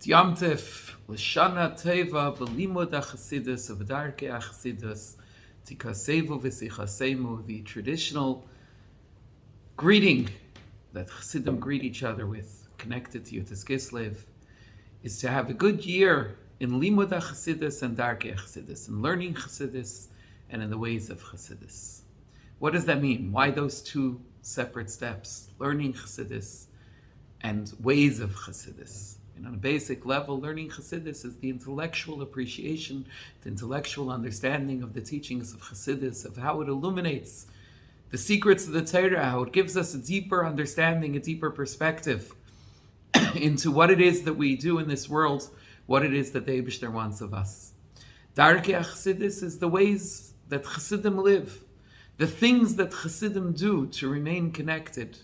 Yom-Tes L'Shana Teva B'Limud HaChasidus V'Darkei HaChasidus Tikasevu V'Sichasemu, the traditional greeting that Chassidim greet each other with, connected to Yud-Tes Kislev, is to have a good year in Limud HaChasidus and Darkei HaChasidus, in learning Chassidus and in the ways of Chassidus. What does that mean? Why those two separate steps? Learning Chassidus and ways of Chassidus. And on a basic level, learning Chassidus is the intellectual appreciation, the intellectual understanding of the teachings of Chassidus, of how it illuminates the secrets of the Torah, how it gives us a deeper understanding, a deeper perspective into what it is that we do in this world, what it is that the Eibishter wants of us. Darkei Chassidus is the ways that Chassidim live, the things that Chassidim do to remain connected.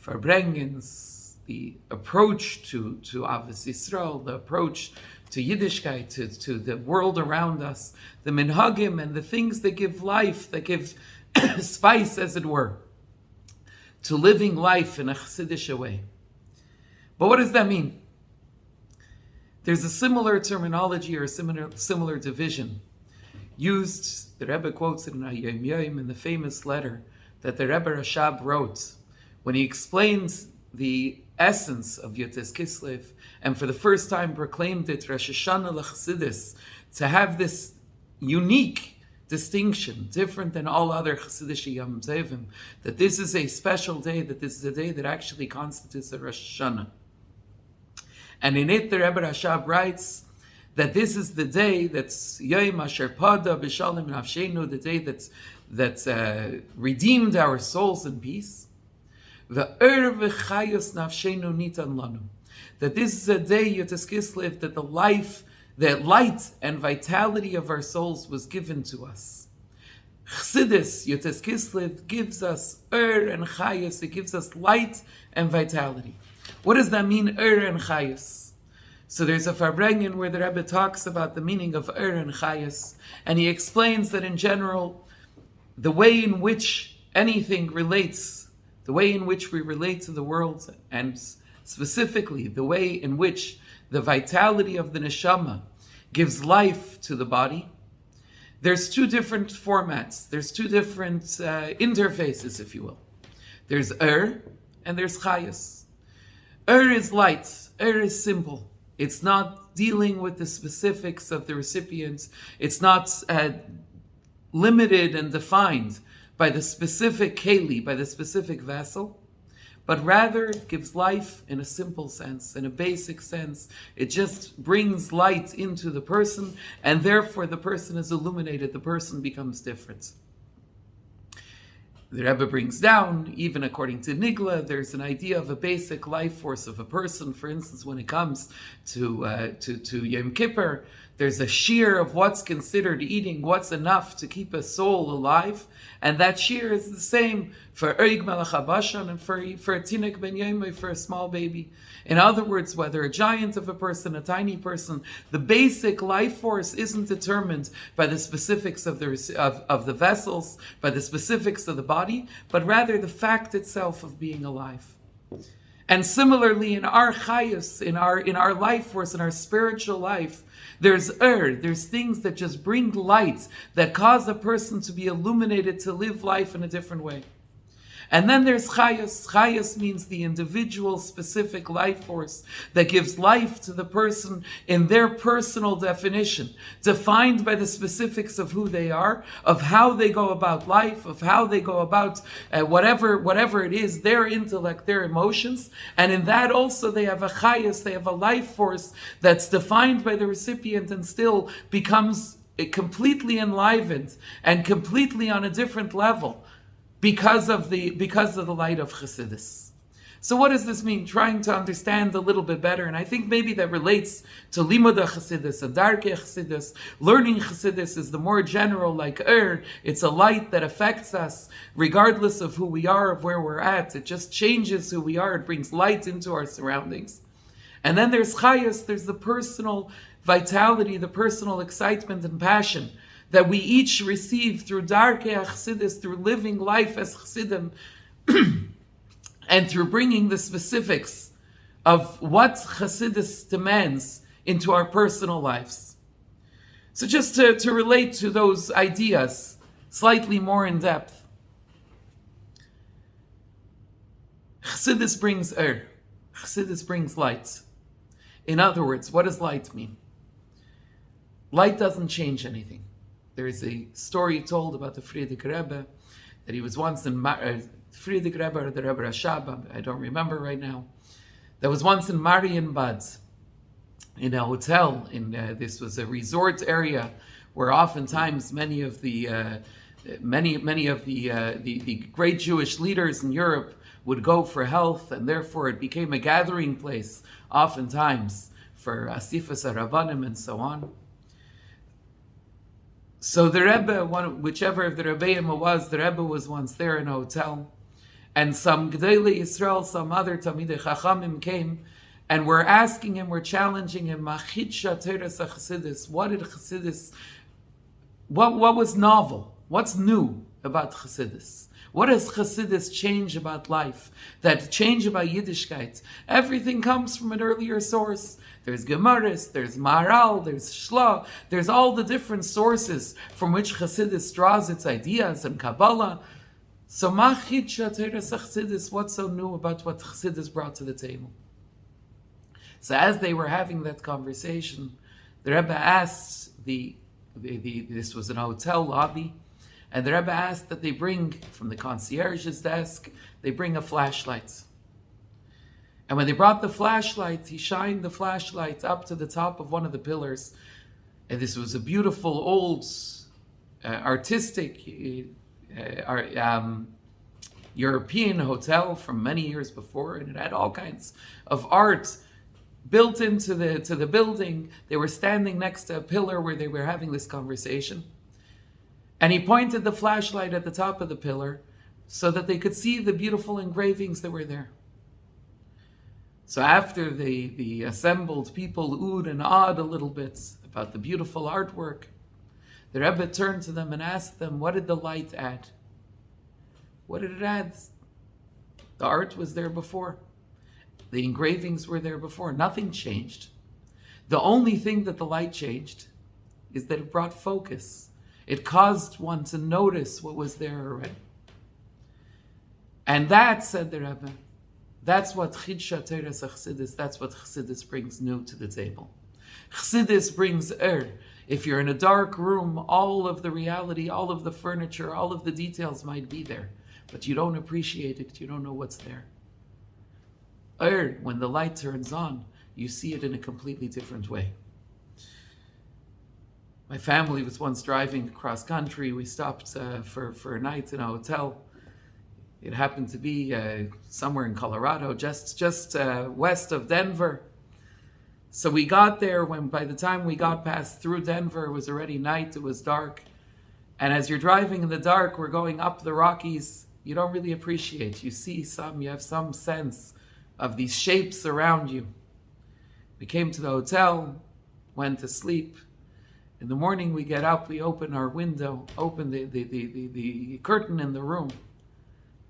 Verbrengens, the approach to Avos Yisrael, the approach to Yiddishkeit, to the world around us, the minhagim and the things that give life, that give spice, as it were, to living life in a Chassidish way. But what does that mean? There's a similar terminology or a similar division used. The Rebbe quotes it in Yom Yom in the famous letter that the Rebbe Rashab wrote when he explains the essence of Yud-Tes Kislev, and for the first time proclaimed it Rosh Hashanah l'Chassidus, to have this unique distinction, different than all other Chassidish Yom Tovim, that this is a special day, that this is a day that actually constitutes a Rosh Hashanah. And in it, the Rebbe Rashab writes that this is the day that's Yom Asher Pada B'Shalom Nafshenu, the day that's redeemed our souls in peace. That this is a day, Yud-Tes Kislev, that the light and vitality of our souls was given to us. Chassidus, Yud-Tes Kislev, gives us and chayus, it gives us light and vitality. What does that mean, and chayus? So there's a Farbrengen where the Rebbe talks about the meaning of and chayus, and he explains that in general, the way in which anything relates, the way in which we relate to the world, and specifically the way in which the vitality of the neshama gives life to the body, there's two different formats. There's two different interfaces, if you will. There's and there's chayas. Is light. Is simple. It's not dealing with the specifics of the recipients. It's not limited and defined by the specific keli, by the specific vessel, but rather it gives life in a simple sense, in a basic sense. It just brings light into the person, and therefore the person is illuminated, the person becomes different. The Rebbe brings down, even according to Nigla, there's an idea of a basic life force of a person. For instance, when it comes to Yom Kippur, there's a shear of what's considered eating, what's enough to keep a soul alive, and that shear is the same for Oig Melech HaBashan and for a Tinek Ben Yomei, for a small baby. In other words, whether a giant of a person, a tiny person, the basic life force isn't determined by the specifics of the vessels, by the specifics of the body, but rather the fact itself of being alive. And similarly, in our chayus, in our life force, in our spiritual life, there's things that just bring light, that cause a person to be illuminated, to live life in a different way. And then there's chayas. Chayas means the individual specific life force that gives life to the person in their personal definition, defined by the specifics of who they are, of how they go about life, of how they go about whatever it is, their intellect, their emotions. And in that also they have a chayas, they have a life force that's defined by the recipient and still becomes completely enlivened and completely on a different level, because of the light of Chassidus. So what does this mean? Trying to understand a little bit better, and I think maybe that relates to Limud Chassidus and Darkei Chassidus. Learning Chassidus is the more general, like it's a light that affects us regardless of who we are, of where we're at. It just changes who we are. It brings light into our surroundings. And then there's Chayas, there's the personal vitality, the personal excitement and passion that we each receive through Darkei Chassidus, through living life as Chassidim, and through bringing the specifics of what Chassidus demands into our personal lives. So just to relate to those ideas slightly more in depth, Chassidus brings Chassidus brings light. In other words, what does light mean? Light doesn't change anything. There is a story told about the Frierdiker Rebbe, that he was once in Frierdiker Rebbe or the Rebbe Rashab, I don't remember right now, that was once in Marienbad, in a hotel. This was a resort area where oftentimes many of the great Jewish leaders in Europe would go for health, and therefore it became a gathering place, oftentimes for Asifas Rabbanim and so on. So the Rebbe, whichever of the Rebbeim it was, the Rebbe was once there in a hotel, and some Gdolei Yisrael, some other Talmidei Chachamim came, and were asking him, were challenging him, Machitsha Teres HaChassidus, what did Chassidus, what was novel? What's new about Chassidus? What does Chassidus change about life? That change about Yiddishkeit? Everything comes from an earlier source. There's Gemaris, there's Maharal, there's Shla, there's all the different sources from which Chassidus draws its ideas and Kabbalah. So Machitsha Teres HaChassidus, what's so new about what Chassidus brought to the table? So as they were having that conversation, the Rebbe asked, this was an hotel lobby, and the Rebbe asked that they bring, from the concierge's desk, they bring a flashlight. And when they brought the flashlight, he shined the flashlight up to the top of one of the pillars. And this was a beautiful, old, artistic, European hotel from many years before, and it had all kinds of art built into the building. They were standing next to a pillar where they were having this conversation. And he pointed the flashlight at the top of the pillar so that they could see the beautiful engravings that were there. So after the assembled people oohed and awed a little bit about the beautiful artwork, the Rebbe turned to them and asked them, what did the light add? What did it add? The art was there before. The engravings were there before. Nothing changed. The only thing that the light changed is that it brought focus. It caused one to notice what was there already. And that, said the Rebbe, that's what Chidsha Teres Chassidus, that's what Chassidus brings new to the table. Chassidus brings If you're in a dark room, all of the reality, all of the furniture, all of the details might be there, but you don't appreciate it, you don't know what's there. When the light turns on, you see it in a completely different way. My family was once driving across country. We stopped for a night in a hotel. It happened to be somewhere in Colorado, just west of Denver. So we got there. By the time we got past through Denver, it was already night. It was dark. And as you're driving in the dark, we're going up the Rockies. You don't really appreciate. You have some sense of these shapes around you. We came to the hotel, went to sleep. In the morning we get up, we open our window, open the curtain in the room,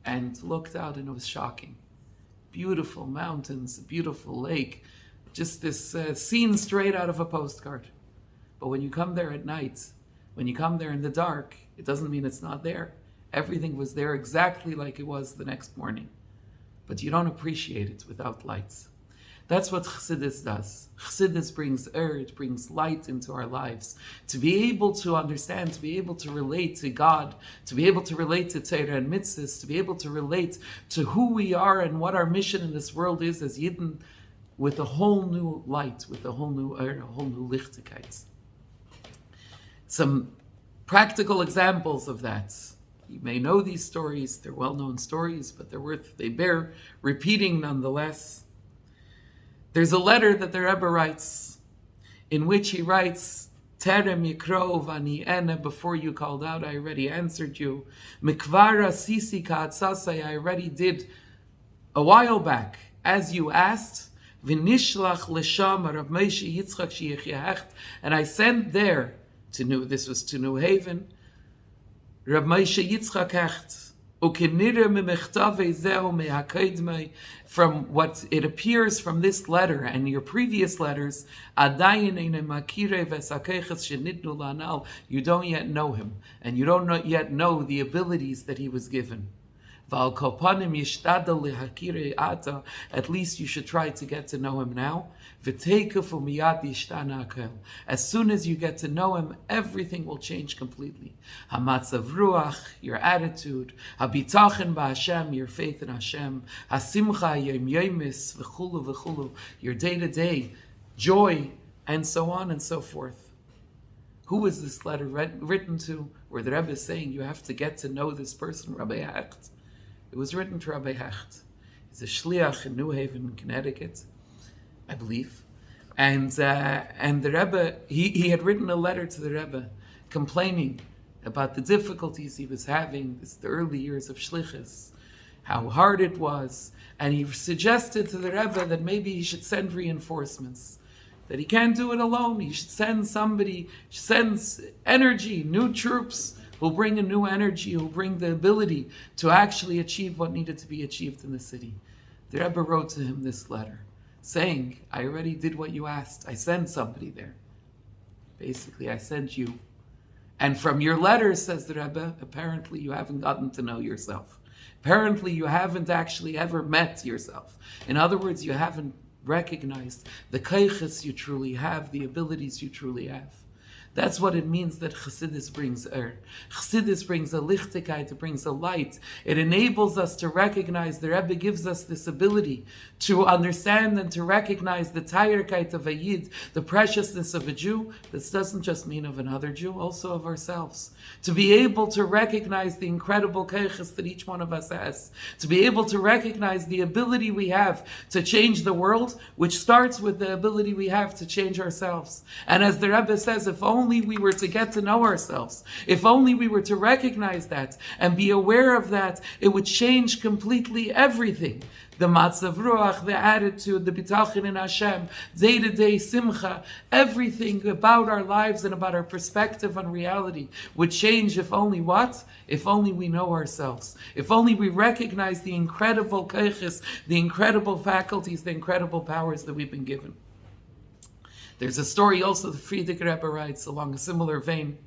and looked out, and it was shocking. Beautiful mountains, a beautiful lake, just this scene straight out of a postcard. But when you come there at night, when you come there in the dark, it doesn't mean it's not there. Everything was there exactly like it was the next morning. But you don't appreciate it without lights. That's what Chassidus does. Chassidus brings it brings light into our lives. To be able to understand, to be able to relate to God, to be able to relate to Torah and Mitzvahs, to be able to relate to who we are and what our mission in this world is as Yidden, with a whole new light, with a whole new a whole new lichtigkeit. Some practical examples of that. You may know these stories, they're well-known stories, but they bear repeating nonetheless. There's a letter that the Rebbe writes, in which he writes, Terem Yikro Vani Ene, before you called out, I already answered you. Mikvara Sisi Ka'atzasai, I already did a while back, as you asked. V'nishlach l'sham Rav Moshe Yitzchak Sheyechiacht, and I sent there, this was to New Haven, Rav Moshe Yitzchak Hecht, From what it appears from this letter and your previous letters, you don't yet know him, and you don't yet know the abilities that he was given. At least you should try to get to know him now. As soon as you get to know him, everything will change completely. Hamatzav ruach, your attitude. Habitachen ba'Hashem, your faith in Hashem. Hasimcha yom yomis v'chulu v'chulu, your day-to-day joy, and so on and so forth. Who was this letter written to? Where the Rebbe is saying you have to get to know this person, Rabbi Hecht. It was written to Rabbi Hecht. He's a shliach in New Haven, Connecticut, I believe. And the Rebbe, he had written a letter to the Rebbe complaining about the difficulties he was having, the early years of shlichus, how hard it was. And he suggested to the Rebbe that maybe he should send reinforcements, that he can't do it alone. He should send somebody, sends energy, new troops, who'll bring a new energy, who'll bring the ability to actually achieve what needed to be achieved in the city. The Rebbe wrote to him this letter, saying, I already did what you asked. I sent somebody there. Basically, I sent you. And from your letters, says the Rebbe, apparently you haven't gotten to know yourself. Apparently you haven't actually ever met yourself. In other words, you haven't recognized the kaiches you truly have, the abilities you truly have. That's what it means that Chassidus brings Chassidus brings a lichtigkeit, it brings a light. It enables us to recognize, the Rebbe gives us this ability to understand and to recognize the tayerkeit of a Yid, the preciousness of a Jew. This doesn't just mean of another Jew, also of ourselves. To be able to recognize the incredible keiches that each one of us has. To be able to recognize the ability we have to change the world, which starts with the ability we have to change ourselves. And as the Rebbe says, if only we were to get to know ourselves, if only we were to recognize that and be aware of that, it would change completely everything. The matzav ruach, the attitude, the bitachon in Hashem, day-to-day simcha, everything about our lives and about our perspective on reality would change if only what? If only we know ourselves. If only we recognize the incredible keiches, the incredible faculties, the incredible powers that we've been given. There's a story also the Frierdiker Rebbe writes along a similar vein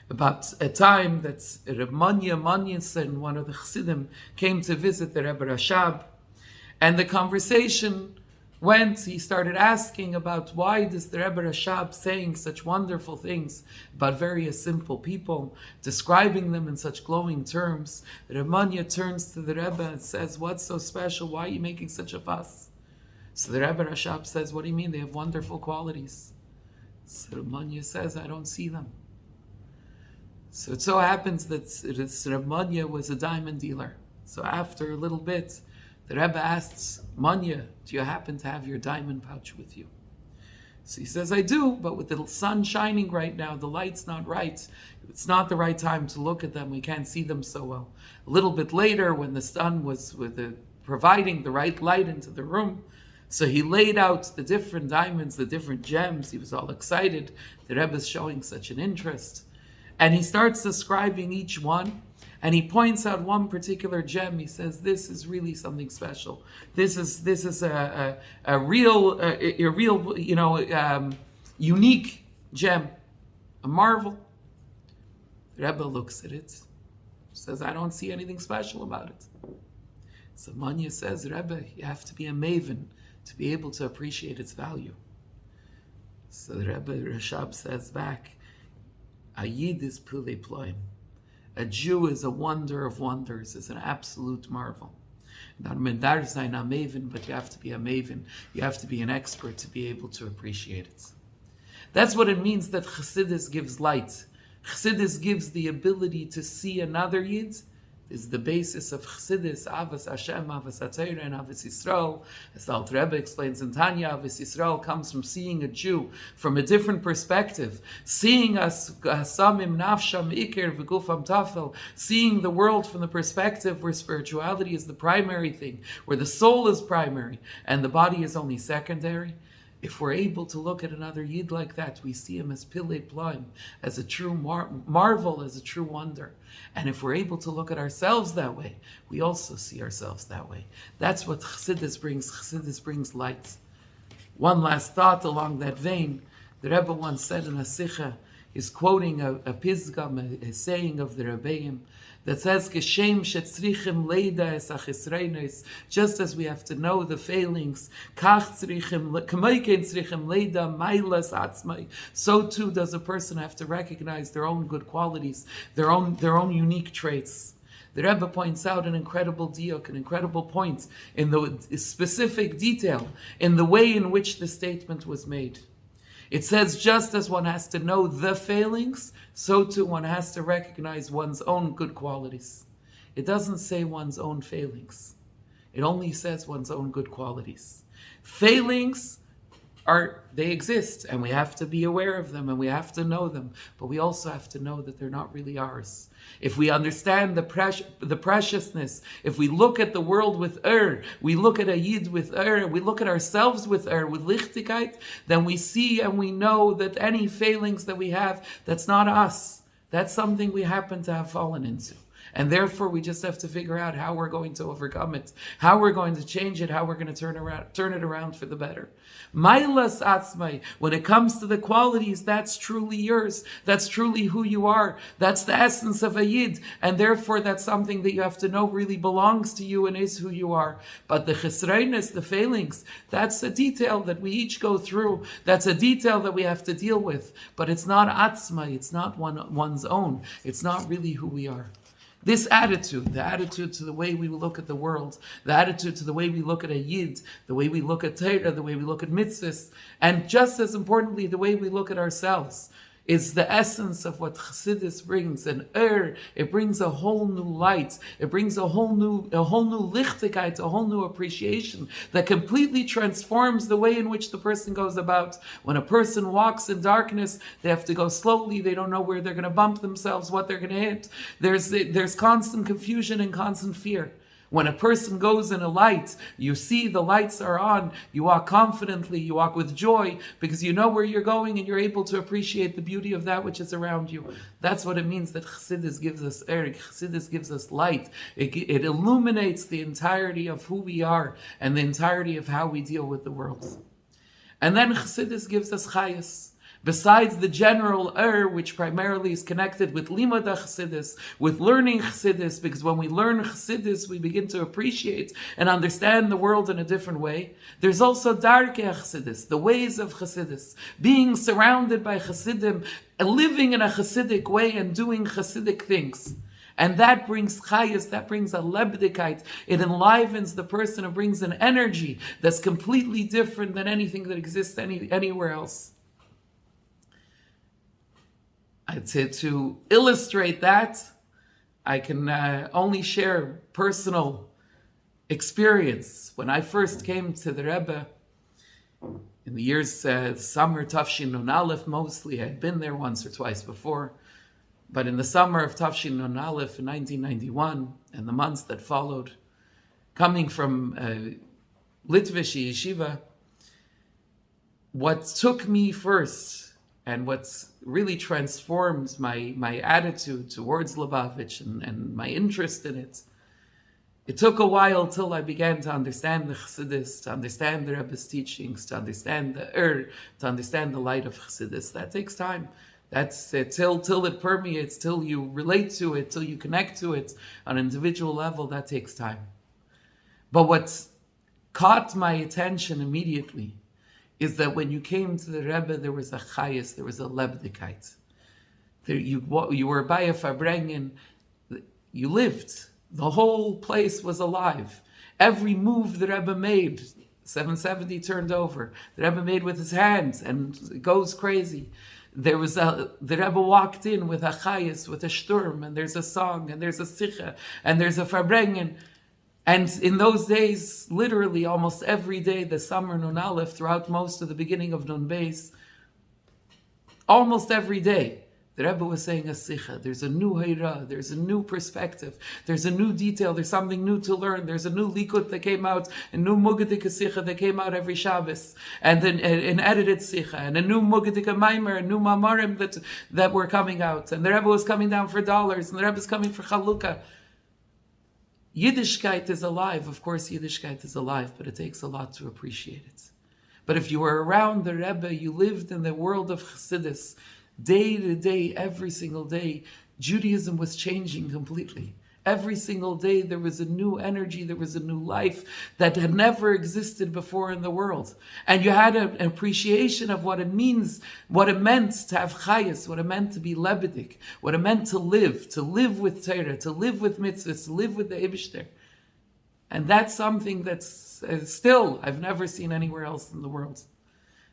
about a time that Reb Manya Manyenson, one of the Chassidim, came to visit the Rebbe Rashab, and the conversation went, he started asking about why does the Rebbe Rashab saying such wonderful things about various simple people, describing them in such glowing terms. Reb Manya turns to the Rebbe and says, what's so special? Why are you making such a fuss? So the Rebbe Rashab says, what do you mean? They have wonderful qualities. So Reb Manya says, I don't see them. So it so happens that Reb Manya was a diamond dealer. So after a little bit, the Rebbe asks, Manya, do you happen to have your diamond pouch with you? So he says, I do, but with the sun shining right now, the light's not right. It's not the right time to look at them. We can't see them so well. A little bit later, when the sun was providing the right light into the room, so he laid out the different diamonds, the different gems. He was all excited. The Rebbe's showing such an interest. And he starts describing each one. And he points out one particular gem. He says, this is really something special. This is a real, unique gem. A marvel. The Rebbe looks at it. Says, I don't see anything special about it. So Manya says, Rebbe, you have to be a maven to be able to appreciate its value. So the Rebbe Rashab says back, a Yid is pulei ploim. A Jew is a wonder of wonders, is an absolute marvel. Not mendar zayin a maven, but you have to be a maven. You have to be an expert to be able to appreciate it. That's what it means that Chassidus gives light. Chassidus gives the ability to see another Yid. Is the basis of Chassidus, Avas Hashem, Avas HaTorah, and Avas Yisrael. As the Alter Rebbe explains in Tanya, Avas Yisrael comes from seeing a Jew from a different perspective, seeing us, Hasamim Nafsham Iker V'Gufam Tafel, seeing the world from the perspective where spirituality is the primary thing, where the soul is primary and the body is only secondary. If we're able to look at another Yid like that, we see him as Pilei Ploim, as a true marvel, as a true wonder. And if we're able to look at ourselves that way, we also see ourselves that way. That's what Chassidus brings. Chassidus brings light. One last thought along that vein. The Rebbe once said in a Sicha, he's quoting a Pizgam, a saying of the Rebbeim, that says, "Geshem shetzrichim leida es achisreinos." Just as we have to know the failings, kach tzrichim k'moikein tzrichim leida mailas atzmai. So too does a person have to recognize their own good qualities, their own unique traits. The Rebbe points out an incredible diuk, an incredible point in the specific detail in the way in which the statement was made. It says, just as one has to know the failings, so too one has to recognize one's own good qualities. It doesn't say one's own failings. It only says one's own good qualities. Failings they exist, and we have to be aware of them, and we have to know them, but we also have to know that they're not really ours. If we understand the preciousness, if we look at the world with we look at a Yid with we look at ourselves with with Lichtigkeit, then we see and we know that any failings that we have, that's not us. That's something we happen to have fallen into. And therefore, we just have to figure out how we're going to overcome it, how we're going to change it, how we're going to turn it around for the better. Mailas atzmai, when it comes to the qualities, that's truly yours. That's truly who you are. That's the essence of a Yid. And therefore, that's something that you have to know really belongs to you and is who you are. But the chesreinis, the failings, that's a detail that we each go through. That's a detail that we have to deal with. But it's not atzmai, it's not one's own. It's not really who we are. This attitude, the attitude to the way we look at the world, the attitude to the way we look at a Yid, the way we look at Torah, the way we look at mitzvahs, and just as importantly, the way we look at ourselves, is the essence of what Chassidus brings. And it brings a whole new light. It brings a whole new lichtigkeit, a whole new appreciation that completely transforms the way in which the person goes about. When a person walks in darkness, they have to go slowly. They don't know where they're going to bump themselves, what they're going to hit. There's constant confusion and constant fear. When a person goes in a light, you see the lights are on, you walk confidently, you walk with joy, because you know where you're going and you're able to appreciate the beauty of that which is around you. That's what it means that Chassidus gives us Chassidus gives us light. It illuminates the entirety of who we are and the entirety of how we deal with the world. And then Chassidus gives us chayas. Besides the general which primarily is connected with limud Chassidus, with learning Chassidus, because when we learn Chassidus, we begin to appreciate and understand the world in a different way. There's also darkei Chassidus, the ways of Chassidus, being surrounded by Chassidim, living in a Chassidic way and doing Chassidic things. And that brings chayas, that brings a lebdikait. It enlivens the person, it brings an energy that's completely different than anything that exists anywhere else. I'd say to illustrate that, I can only share personal experience. When I first came to the Rebbe, in the years, summer Tafshin Nun Aleph mostly, I had been there once or twice before, but in the summer of Tafshin Nun Aleph in 1991, and the months that followed, coming from Litvish Yeshiva, what took me first, and what's really transformed my attitude towards Lubavitch and my interest in it, it took a while till I began to understand the Chassidus, to understand the Rebbe's teachings, to understand to understand the light of Chassidus. That takes time. That's till it permeates, till you relate to it, till you connect to it on an individual level, that takes time. But what caught my attention immediately is that when you came to the Rebbe, there was a chayas, there was a lebdikait. You were by a farbrengen, you lived. The whole place was alive. Every move the Rebbe made, 770 turned over, the Rebbe made with his hands, and it goes crazy. The Rebbe walked in with a chayas, with a shturm, and there's a song, and there's a sicha, and there's a farbrengen. And in those days, literally almost every day, the summer Nun Aleph, throughout most of the beginning of Nun Beis, almost every day, The Rebbe was saying a sicha. There's a new hayra. There's a new perspective. There's a new detail. There's something new to learn. There's a new likut that came out, a new mugadik sicha that came out every Shabbos, and then an edited sicha, and a new mugadik maimer, a new mamarim that were coming out. And the Rebbe was coming down for dollars, and the Rebbe is coming for chalukah. Yiddishkeit is alive. Of course, Yiddishkeit is alive, but it takes a lot to appreciate it. But if you were around the Rebbe, you lived in the world of Chassidus, day to day, every single day, Judaism was changing completely. Every single day there was a new energy, there was a new life that had never existed before in the world. And you had an appreciation of what it means, what it meant to have chayas, what it meant to be lebedik, what it meant to live with Torah, to live with mitzvahs, to live with the Eibishter. And that's something that's still, I've never seen anywhere else in the world.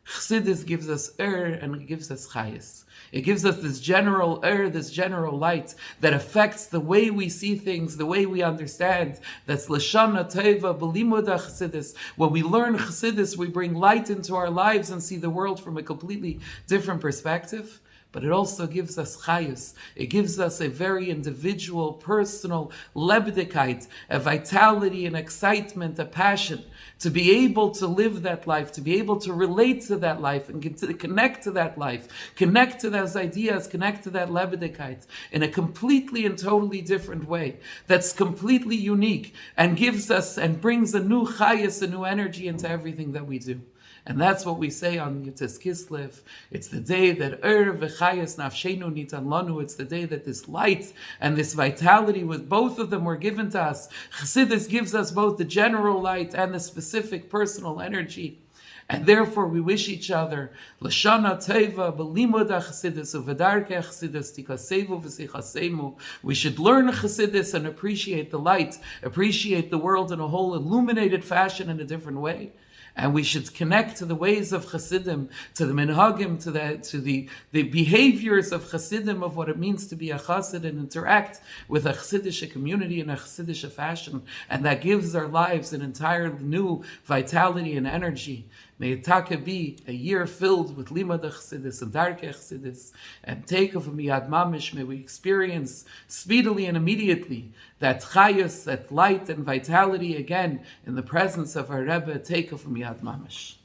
Chassidus gives us and it gives us chayas. It gives us this general this general light that affects the way we see things, the way we understand. That's Lashana Teva B'limuda Chassidus. When we learn Chassidus, we bring light into our lives and see the world from a completely different perspective. But it also gives us chayus. It gives us a very individual, personal lebedikite, a vitality, an excitement, a passion, to be able to live that life, to be able to relate to that life and to connect to that life, connect to those ideas, connect to that lebedikite in a completely and totally different way that's completely unique and gives us and brings a new chayus, a new energy into everything that we do. And that's what we say on Yud-Tes Kislev. It's the day that v'chayas nafshenu nitan lanu. It's the day that this light and this vitality with both of them were given to us. Chassidus gives us both the general light and the specific personal energy. And therefore we wish each other Lashana Teva B'limud Chassidus U'V'darkei Chassidus Tikasevu V'Sichasemu. We should learn Chassidus and appreciate the light, appreciate the world in a whole illuminated fashion in a different way. And we should connect to the ways of Chassidim, to the minhagim, to the behaviors of Chassidim, of what it means to be a Chassid and interact with a Chassidish community in a Chassidish fashion. And that gives our lives an entirely new vitality and energy. May it be a year filled with Limud Chassidus and Darkei Chassidus and take of Miyad Mamish. May we experience speedily and immediately that chayus, that light and vitality again in the presence of our Rebbe. Take of Miyad Mamish.